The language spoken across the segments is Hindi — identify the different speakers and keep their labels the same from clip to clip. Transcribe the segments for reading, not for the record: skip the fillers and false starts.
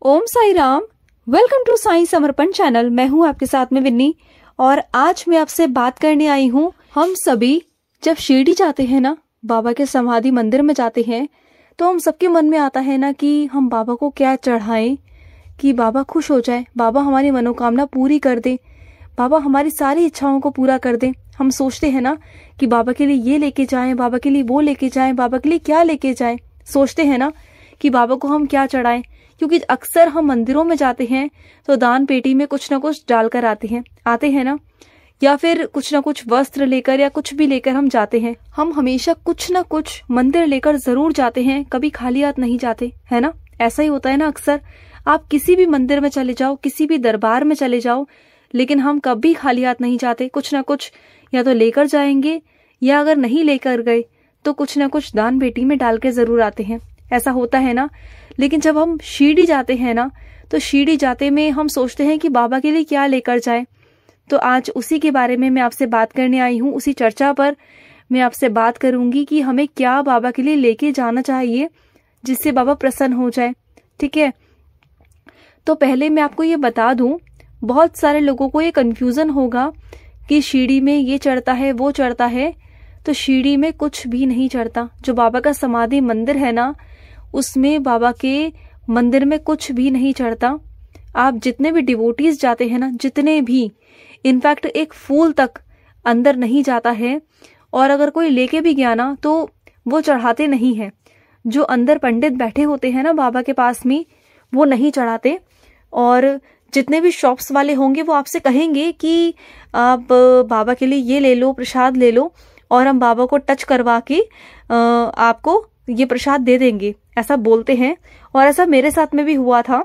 Speaker 1: Om Sai Ram. Welcome to Sai Samarpan channel. मैं हूँ आपके साथ में विन्नी और आज मैं आपसे बात करने आई हूँ। हम सभी जब शिरडी जाते हैं ना, बाबा के समाधि मंदिर में जाते हैं, तो हम सबके मन में आता है ना कि हम बाबा को क्या चढ़ाएं कि बाबा खुश हो जाए, बाबा हमारी मनोकामना पूरी कर दे, बाबा हमारी सारी इच्छाओं को पूरा कर दे। हम सोचते हैं ना कि बाबा के लिए ये लेके जाएं, बाबा के लिए वो लेके जाएं, बाबा के लिए क्या लेके जाएं। सोचते हैं ना कि बाबा को हम क्या चढ़ाएं, क्योंकि अक्सर हम मंदिरों में जाते हैं तो दान पेटी में कुछ ना कुछ डालकर आते हैं ना, या फिर कुछ ना कुछ वस्त्र लेकर या कुछ भी लेकर हम जाते हैं। हम हमेशा कुछ ना कुछ मंदिर लेकर जरूर जाते हैं, कभी खाली हाथ नहीं जाते, है ना। ऐसा ही होता है ना अक्सर। आप किसी भी मंदिर में चले जाओ, किसी भी दरबार में चले जाओ, लेकिन हम कभी खाली हाथ नहीं जाते। कुछ ना कुछ या तो लेकर जाएंगे, या अगर नहीं लेकर गए तो कुछ ना कुछ दान पेटी में डाल के जरूर आते हैं। ऐसा होता है ना। लेकिन जब हम शिरडी जाते हैं ना, तो शिरडी जाते में हम सोचते हैं कि बाबा के लिए क्या लेकर जाए। तो आज उसी के बारे में मैं आपसे बात करने आई हूँ। उसी चर्चा पर मैं आपसे बात करूंगी कि हमें क्या बाबा के लिए लेके जाना चाहिए जिससे बाबा प्रसन्न हो जाए। ठीक है। तो पहले मैं आपको ये बता दूं, बहुत सारे लोगों को ये कंफ्यूजन होगा कि शिरडी में ये चढ़ता है वो चढ़ता है। तो शिरडी में कुछ भी नहीं चढ़ता। जो बाबा का समाधि मंदिर है ना, उसमें बाबा के मंदिर में कुछ भी नहीं चढ़ता। आप जितने भी डिवोटीज जाते हैं ना, जितने भी, इनफैक्ट एक फूल तक अंदर नहीं जाता है। और अगर कोई लेके भी गया ना तो वो चढ़ाते नहीं है। जो अंदर पंडित बैठे होते हैं ना बाबा के पास में, वो नहीं चढ़ाते। और जितने भी शॉप्स वाले होंगे वो आपसे कहेंगे कि आप बाबा के लिए ये ले लो, प्रसाद ले लो, और हम बाबा को टच करवा के आपको ये प्रसाद दे देंगे, ऐसा बोलते हैं। और ऐसा मेरे साथ में भी हुआ था।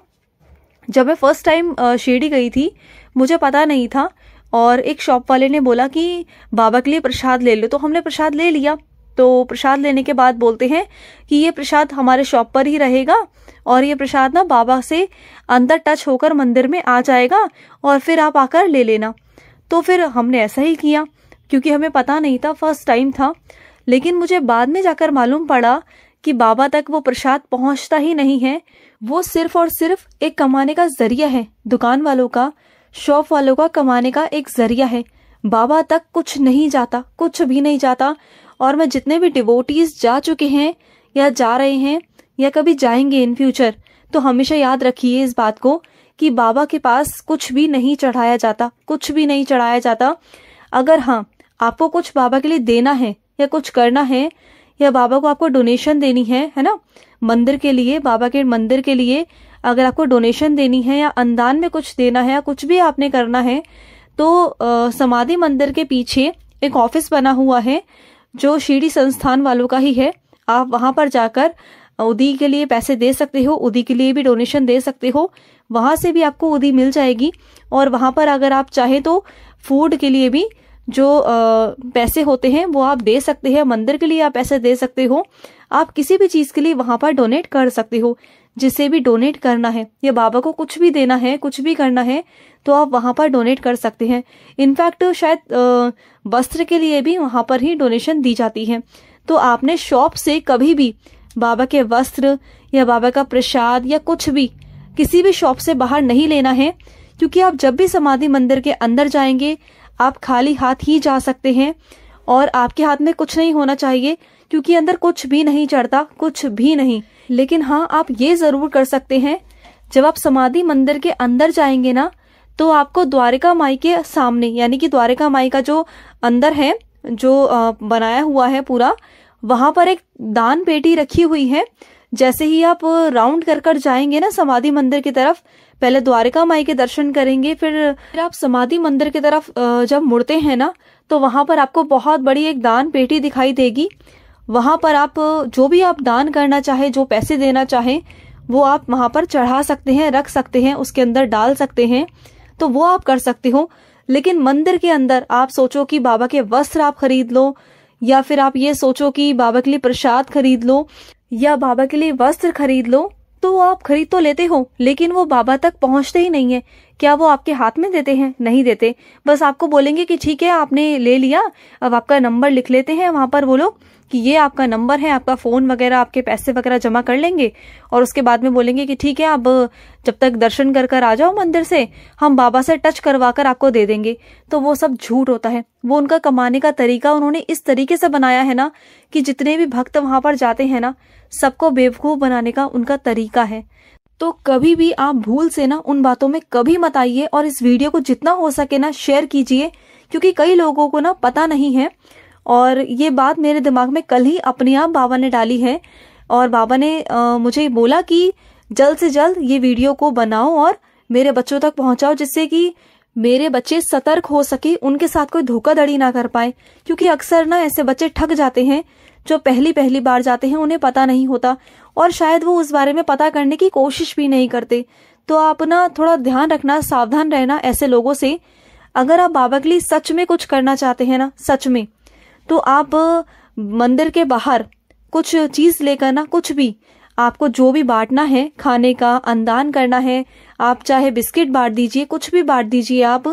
Speaker 1: जब मैं फर्स्ट टाइम शिरडी गई थी, मुझे पता नहीं था, और एक शॉप वाले ने बोला कि बाबा के लिए प्रसाद ले लो। तो हमने प्रसाद ले लिया। तो प्रसाद लेने के बाद बोलते हैं कि ये प्रसाद हमारे शॉप पर ही रहेगा, और ये प्रसाद ना बाबा से अंदर टच होकर मंदिर में आ जाएगा, और फिर आप आकर ले लेना। तो फिर हमने ऐसा ही किया, क्योंकि हमें पता नहीं था, फर्स्ट टाइम था। लेकिन मुझे बाद में जाकर मालूम पड़ा कि बाबा तक वो प्रसाद पहुंचता ही नहीं है। वो सिर्फ और सिर्फ एक कमाने का जरिया है। दुकान वालों का, शॉप वालों का कमाने का एक जरिया है। बाबा तक कुछ नहीं जाता, कुछ भी नहीं जाता। और मैं जितने भी डिवोटीज जा चुके हैं या जा रहे हैं या कभी जाएंगे इन फ्यूचर, तो हमेशा याद रखिए इस बात को कि बाबा के पास कुछ भी नहीं चढ़ाया जाता, कुछ भी नहीं चढ़ाया जाता। अगर हाँ, आपको कुछ बाबा के लिए देना है या कुछ करना है, या बाबा को आपको डोनेशन देनी है ना, मंदिर के लिए, बाबा के मंदिर के लिए अगर आपको डोनेशन देनी है या अनुदान में कुछ देना है या कुछ भी आपने करना है, तो समाधि मंदिर के पीछे एक ऑफिस बना हुआ है जो शिरडी संस्थान वालों का ही है। आप वहां पर जाकर उदी के लिए पैसे दे सकते हो, उदी के लिए भी डोनेशन दे सकते हो। वहां से भी आपको उदी मिल जाएगी। और वहां पर अगर आप चाहे तो फूड के लिए भी जो पैसे होते हैं वो आप दे सकते हैं। मंदिर के लिए आप पैसे दे सकते हो। आप किसी भी चीज के लिए वहां पर डोनेट कर सकते हो, जिसे भी डोनेट करना है, या बाबा को कुछ भी देना है, कुछ भी करना है, तो आप वहां पर डोनेट कर सकते हैं। इनफैक्ट शायद वस्त्र के लिए भी वहां पर ही डोनेशन दी जाती है। तो आपने शॉप से कभी भी बाबा के वस्त्र या बाबा का प्रसाद या कुछ भी किसी भी शॉप से बाहर नहीं लेना है, क्योंकि आप जब भी समाधि मंदिर के अंदर जाएंगे आप खाली हाथ ही जा सकते हैं। और आपके हाथ में कुछ नहीं होना चाहिए, क्योंकि अंदर कुछ भी नहीं चढ़ता, कुछ भी नहीं। लेकिन हाँ, आप ये जरूर कर सकते हैं, जब आप समाधि मंदिर के अंदर जाएंगे ना, तो आपको द्वारिका माई के सामने, यानी कि द्वारिका माई का जो अंदर है, जो बनाया हुआ है पूरा, वहां पर एक दान पेटी रखी हुई है। जैसे ही आप राउंड कर कर जाएंगे ना समाधि मंदिर की तरफ, पहले द्वारिका माई के दर्शन करेंगे, फिर आप समाधि मंदिर की तरफ जब मुड़ते हैं ना, तो वहां पर आपको बहुत बड़ी एक दान पेटी दिखाई देगी। वहां पर आप जो भी आप दान करना चाहे, जो पैसे देना चाहे, वो आप वहां पर चढ़ा सकते हैं, रख सकते हैं, उसके अंदर डाल सकते हैं। तो वो आप कर सकते हो। लेकिन मंदिर के अंदर आप सोचो कि बाबा के वस्त्र आप खरीद लो, या फिर आप ये सोचो कि बाबा के लिए प्रसाद खरीद लो या बाबा के लिए वस्त्र खरीद लो, तो आप खरीद तो लेते हो, लेकिन वो बाबा तक पहुंचते ही नहीं है। क्या वो आपके हाथ में देते हैं? नहीं देते। बस आपको बोलेंगे कि ठीक है आपने ले लिया, अब आपका नंबर लिख लेते हैं वहां पर वो लोग कि ये आपका नंबर है, आपका फोन वगैरह आपके पैसे वगैरह जमा कर लेंगे और उसके बाद में बोलेंगे कि ठीक है अब जब तक दर्शन कर कर आ जाओ मंदिर से, हम बाबा से टच करवा कर आपको दे देंगे। तो वो सब झूठ होता है। वो उनका कमाने का तरीका उन्होंने इस तरीके से बनाया है ना कि जितने भी भक्त वहां पर जाते हैं ना, सबको बेवकूफ बनाने का उनका तरीका है। तो कभी भी आप भूल से ना उन बातों में कभी मत आइए और इस वीडियो को जितना हो सके ना शेयर कीजिए, क्योंकि कई लोगों को ना पता नहीं है। और ये बात मेरे दिमाग में कल ही अपने आप बाबा ने डाली है और बाबा ने मुझे बोला कि जल्द से जल्द ये वीडियो को बनाओ और मेरे बच्चों तक पहुंचाओ, जिससे कि मेरे बच्चे सतर्क हो सके, उनके साथ कोई धोखाधड़ी ना कर पाए। क्योंकि अक्सर ना ऐसे बच्चे ठग जाते हैं जो पहली बार जाते हैं, उन्हें पता नहीं होता और शायद वो उस बारे में पता करने की कोशिश भी नहीं करते। तो आप ना थोड़ा ध्यान रखना, सावधान रहना ऐसे लोगों से। अगर आप बाबा के लिए सच में कुछ करना चाहते हैं ना, सच में, तो आप मंदिर के बाहर कुछ चीज लेकर ना, कुछ भी आपको जो भी बांटना है, खाने का अन्नदान करना है, आप चाहे बिस्किट बांट दीजिए, कुछ भी बांट दीजिए। आप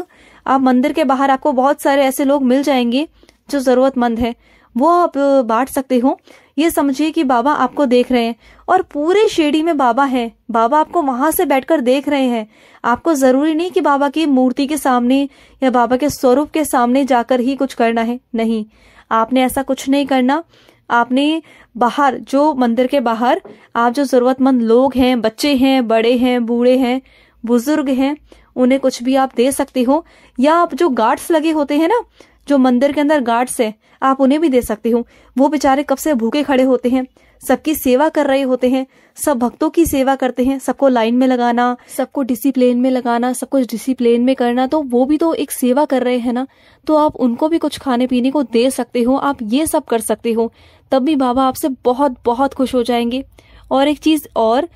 Speaker 1: मंदिर के बाहर आपको बहुत सारे ऐसे लोग मिल जाएंगे जो जरूरतमंद है, वो आप बांट सकते हो। ये समझिए कि बाबा आपको देख रहे हैं और पूरे शिरडी में बाबा है, बाबा आपको वहां से बैठकर देख रहे हैं। आपको जरूरी नहीं कि बाबा की मूर्ति के सामने या बाबा के स्वरूप के सामने जाकर ही कुछ करना है, नहीं, आपने ऐसा कुछ नहीं करना। आपने बाहर, जो मंदिर के बाहर आप जो जरूरतमंद लोग हैं, बच्चे हैं, बड़े हैं, बूढ़े हैं, बुजुर्ग हैं, उन्हें कुछ भी आप दे सकते हो। या आप जो गार्ड्स लगे होते हैं ना, जो मंदिर के अंदर गार्ड्स है, आप उन्हें भी दे सकते हो। वो बेचारे कब से भूखे खड़े होते हैं, सबकी सेवा कर रहे होते हैं, सब भक्तों की सेवा करते हैं, सबको लाइन में लगाना, सबको डिसिप्लिन में लगाना, सब कुछ डिसिप्लिन में करना, तो वो भी तो एक सेवा कर रहे हैं ना। तो आप उनको भी कुछ खाने पीने को दे सकते हो, आप ये सब कर सकते हो, तब भी बाबा आपसे बहुत बहुत खुश हो जाएंगे। और एक चीज और,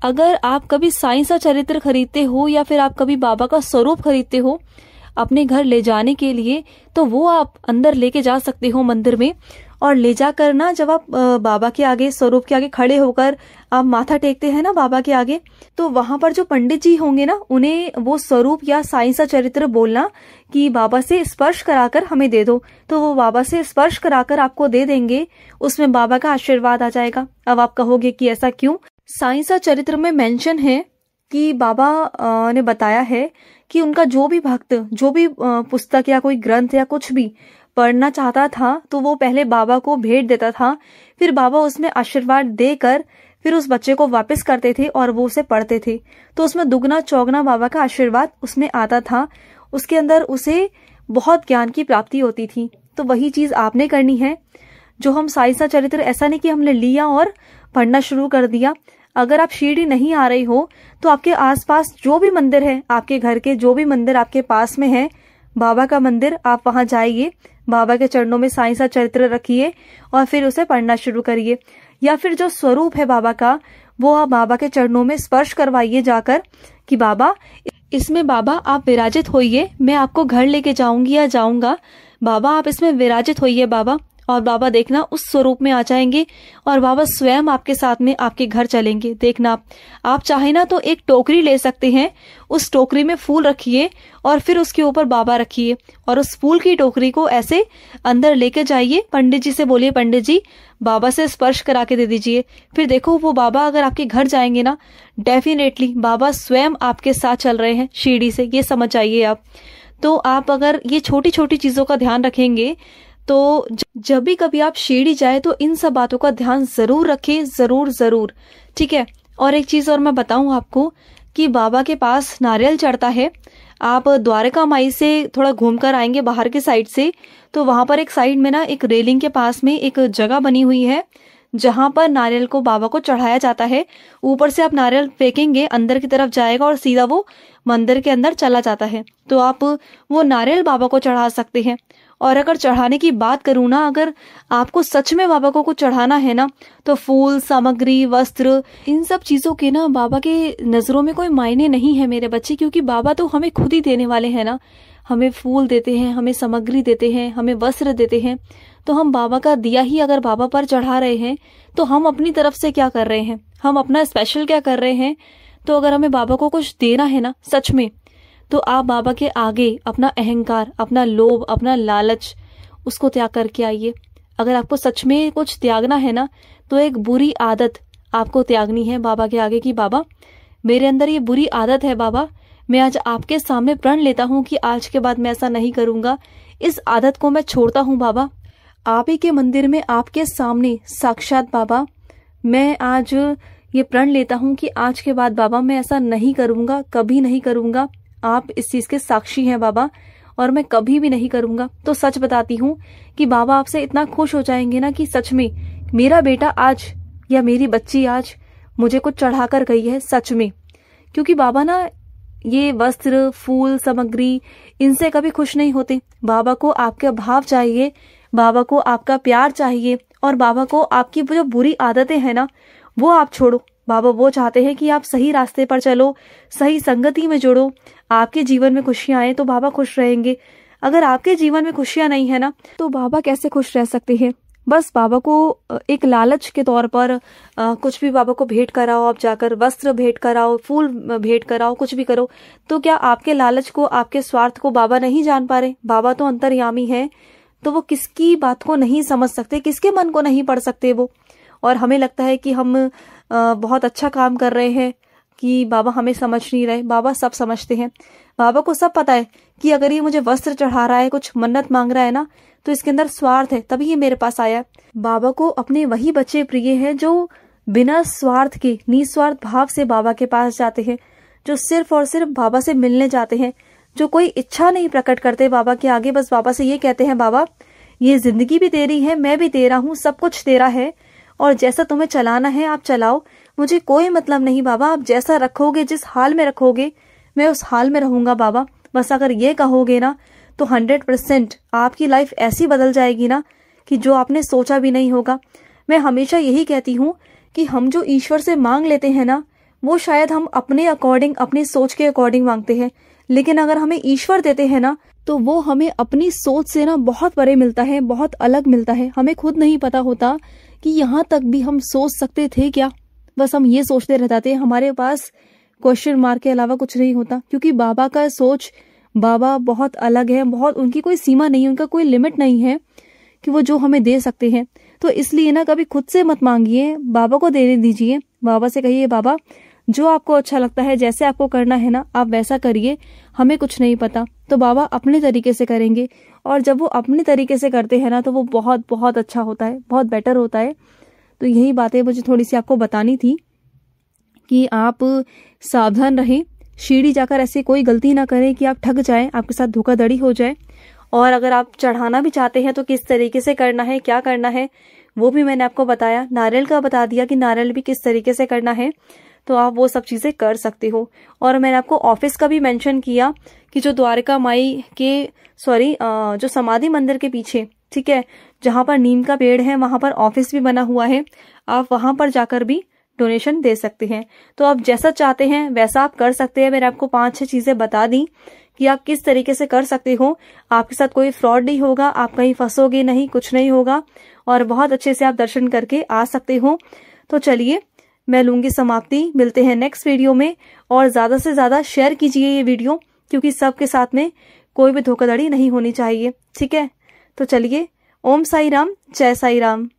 Speaker 1: अगर आप कभी साईं सा चरित्र खरीदते हो या फिर आप कभी बाबा का स्वरूप खरीदते हो अपने घर ले जाने के लिए, तो वो आप अंदर लेके जा सकते हो मंदिर में। और ले जाकर ना, जब आप बाबा के आगे, स्वरूप के आगे खड़े होकर आप माथा टेकते हैं ना बाबा के आगे, तो वहां पर जो पंडित जी होंगे ना, उन्हें वो स्वरूप या साईं सा चरित्र बोलना कि बाबा से स्पर्श कराकर हमें दे दो। तो वो बाबा से स्पर्श कराकर आपको दे देंगे, उसमें बाबा का आशीर्वाद आ जाएगा। अब आप कहोगे कि ऐसा क्यों? साईं सा चरित्र में मेंशन है कि बाबा ने बताया है कि उनका जो भी भक्त, जो भी पुस्तक या कोई ग्रंथ या कुछ भी पढ़ना चाहता था, तो वो पहले बाबा को भेंट देता था, फिर बाबा उसमें आशीर्वाद देकर फिर उस बच्चे को वापस करते थे और वो उसे पढ़ते थे। तो उसमें दुगना चौगना बाबा का आशीर्वाद उसमें आता था, उसके अंदर उसे बहुत ज्ञान की प्राप्ति होती थी। तो वही चीज आपने करनी है। जो हम साईं सा चरित्र, ऐसा नहीं कि हमने लिया और पढ़ना शुरू कर दिया। अगर आप शिरडी नहीं आ रहे हो तो आपके आसपास जो भी मंदिर है, आपके घर के जो भी मंदिर आपके पास में है, बाबा का मंदिर, आप वहां जाइए, बाबा के चरणों में साईं सा चरित्र रखिए और फिर उसे पढ़ना शुरू करिए। या फिर जो स्वरूप है बाबा का, वो आप बाबा के चरणों में स्पर्श करवाइए जाकर कि बाबा, इसमें बाबा आप विराजित होइए, मैं आपको घर लेके जाऊंगी या जाऊंगा, बाबा आप इसमें विराजित होइए बाबा। और बाबा देखना उस स्वरूप में आ जाएंगे और बाबा स्वयं आपके साथ में आपके घर चलेंगे। देखना आप चाहे ना तो एक टोकरी ले सकते हैं, उस टोकरी में फूल रखिए और फिर उसके ऊपर बाबा रखिए और उस फूल की टोकरी को ऐसे अंदर लेके जाइए। पंडित जी से बोलिए, पंडित जी बाबा से स्पर्श करा के दे दीजिए। फिर देखो वो बाबा अगर आपके घर जाएंगे ना, डेफिनेटली बाबा स्वयं आपके साथ चल रहे हैं शिरडी से, ये समझ आइए आप। तो आप अगर ये छोटी छोटी चीजों का ध्यान रखेंगे तो जब भी कभी आप शिरडी जाए तो इन सब बातों का ध्यान जरूर रखें, जरूर जरूर, ठीक है। और एक चीज और मैं बताऊं आपको कि बाबा के पास नारियल चढ़ता है। आप द्वारका माई से थोड़ा घूमकर आएंगे बाहर के साइड से, तो वहां पर एक साइड में ना, एक रेलिंग के पास में एक जगह बनी हुई है जहां पर नारियल को बाबा को चढ़ाया जाता है। ऊपर से आप नारियल फेंकेंगे, अंदर की तरफ जाएगा और सीधा वो मंदिर के अंदर चला जाता है। तो आप वो नारियल बाबा को चढ़ा सकते हैं। और अगर चढ़ाने की बात करूँ ना, अगर आपको सच में बाबा को कुछ चढ़ाना है ना, तो फूल, सामग्री, वस्त्र, इन सब चीजों के ना बाबा के नजरों में कोई मायने नहीं है मेरे बच्चे, क्योंकि बाबा तो हमें खुद ही देने वाले हैं ना। हमें फूल देते हैं, हमें सामग्री देते हैं, हमें वस्त्र देते हैं। तो हम बाबा का दिया ही अगर बाबा पर चढ़ा रहे हैं तो हम अपनी तरफ से क्या कर रहे हैं, हम अपना स्पेशल क्या कर रहे हैं। तो अगर हमें बाबा को कुछ देना है ना सच में, तो आप बाबा के आगे अपना अहंकार, अपना लोभ, अपना लालच, उसको त्याग करके आइए। अगर आपको सच में कुछ त्यागना है ना, तो एक बुरी आदत आपको त्यागनी है बाबा के आगे कि बाबा मेरे अंदर ये बुरी आदत है, बाबा मैं आज आपके सामने प्रण लेता हूँ कि आज के बाद मैं ऐसा नहीं करूंगा, इस आदत को मैं छोड़ता हूँ बाबा। आप ही के मंदिर में आपके सामने साक्षात बाबा मैं आज ये प्रण लेता हूँ कि आज के बाद बाबा मैं ऐसा नहीं करूंगा, कभी नहीं करूंगा। आप इस चीज के साक्षी हैं बाबा, और मैं कभी भी नहीं करूंगा। तो सच बताती हूँ कि बाबा आपसे इतना खुश हो जाएंगे ना कि सच में मेरा बेटा आज या मेरी बच्ची आज मुझे कुछ चढ़ा कर गई है सच में। क्योंकि बाबा ना ये वस्त्र, फूल, सामग्री इनसे कभी खुश नहीं होते। बाबा को आपका भाव चाहिए, बाबा को आपका प्यार चाहिए, और बाबा को आपकी जो बुरी आदतें हैं ना वो आप छोड़ो। बाबा वो चाहते हैं कि आप सही रास्ते पर चलो, सही संगति में जुड़ो, आपके जीवन में खुशियां आए तो बाबा खुश रहेंगे। अगर आपके जीवन में खुशियां नहीं है ना तो बाबा कैसे खुश रह सकते हैं। बस बाबा को एक लालच के तौर पर कुछ भी बाबा को भेंट कराओ, आप जाकर वस्त्र भेंट कराओ, फूल भेंट कराओ, कुछ भी करो, तो क्या आपके लालच को, आपके स्वार्थ को बाबा नहीं जान पा रहे? बाबा तो अंतर्यामी है, तो वो किसकी बात को नहीं समझ सकते, किसके मन को नहीं पढ़ सकते वो। और हमें लगता है कि हम बहुत अच्छा काम कर रहे हैं कि बाबा हमें समझ नहीं रहे। बाबा सब समझते हैं। बाबा को सब पता है कि अगर ये मुझे वस्त्र चढ़ा रहा है, कुछ मन्नत मांग रहा है ना, तो इसके अंदर स्वार्थ है, तभी ये मेरे पास आया। बाबा को अपने वही बच्चे प्रिय हैं जो बिना स्वार्थ के, निस्वार्थ भाव से बाबा के पास जाते हैं, जो सिर्फ और सिर्फ बाबा से मिलने जाते हैं, जो कोई इच्छा नहीं प्रकट करते बाबा के आगे। बस बाबा से ये कहते हैं, बाबा ये जिंदगी भी तेरी है, मैं भी तेरा हूँ, सब कुछ तेरा है, और जैसा तुम्हें चलाना है आप चलाओ, मुझे कोई मतलब नहीं बाबा। आप जैसा रखोगे, जिस हाल में रखोगे, मैं उस हाल में रहूंगा बाबा। बस अगर ये कहोगे ना तो 100% आपकी लाइफ ऐसी बदल जाएगी ना कि जो आपने सोचा भी नहीं होगा। मैं हमेशा यही कहती हूँ कि हम जो ईश्वर से मांग लेते हैं ना, वो शायद हम अपने अकॉर्डिंग, अपनी सोच के अकॉर्डिंग मांगते हैं, लेकिन अगर हमें ईश्वर देते हैं ना तो वो हमें अपनी सोच से ना बहुत परे मिलता है, बहुत अलग मिलता है। हमें खुद नहीं पता होता कि यहाँ तक भी हम सोच सकते थे क्या। बस हम ये सोचते रह जाते हैं, हमारे पास क्वेश्चन मार्क के अलावा कुछ नहीं होता। क्योंकि बाबा का सोच, बाबा बहुत अलग है, बहुत, उनकी कोई सीमा नहीं है, उनका कोई लिमिट नहीं है कि वो जो हमें दे सकते हैं। तो इसलिए ना कभी खुद से मत मांगिए, बाबा को देने दीजिए। बाबा से कहिए, बाबा जो आपको अच्छा लगता है, जैसे आपको करना है ना आप वैसा करिए, हमें कुछ नहीं पता। तो बाबा अपने तरीके से करेंगे, और जब वो अपने तरीके से करते हैं ना तो वो बहुत बहुत अच्छा होता है, बहुत बेटर होता है। तो यही बातें मुझे थोड़ी सी आपको बतानी थी कि आप सावधान रहें, शिरडी जाकर ऐसी कोई गलती ना करें कि आप ठग जाएं, आपके साथ धोखाधड़ी हो जाए। और अगर आप चढ़ाना भी चाहते हैं तो किस तरीके से करना है, क्या करना है, वो भी मैंने आपको बताया। नारियल का बता दिया कि नारियल भी किस तरीके से करना है, तो आप वो सब चीजें कर सकते हो। और मैंने आपको ऑफिस का भी मेंशन किया कि जो द्वारका माई के जो समाधि मंदिर के पीछे, ठीक है, जहां पर नीम का पेड़ है, वहां पर ऑफिस भी बना हुआ है। आप वहां पर जाकर भी डोनेशन दे सकते हैं। तो आप जैसा चाहते हैं वैसा आप कर सकते हैं। मैंने आपको 5-6 चीजें बता दी कि आप किस तरीके से कर सकते हो। आपके साथ कोई फ्रॉड नहीं होगा, आप कहीं फंसोगे नहीं, कुछ नहीं होगा, और बहुत अच्छे से आप दर्शन करके आ सकते हो। तो चलिए मैं लूंगी समाप्ति, मिलते हैं नेक्स्ट वीडियो में। और ज्यादा से ज्यादा शेयर कीजिए ये वीडियो, क्योंकि सबके साथ में कोई भी धोखाधड़ी नहीं होनी चाहिए, ठीक है। तो चलिए, ओम साई राम, जय साई राम।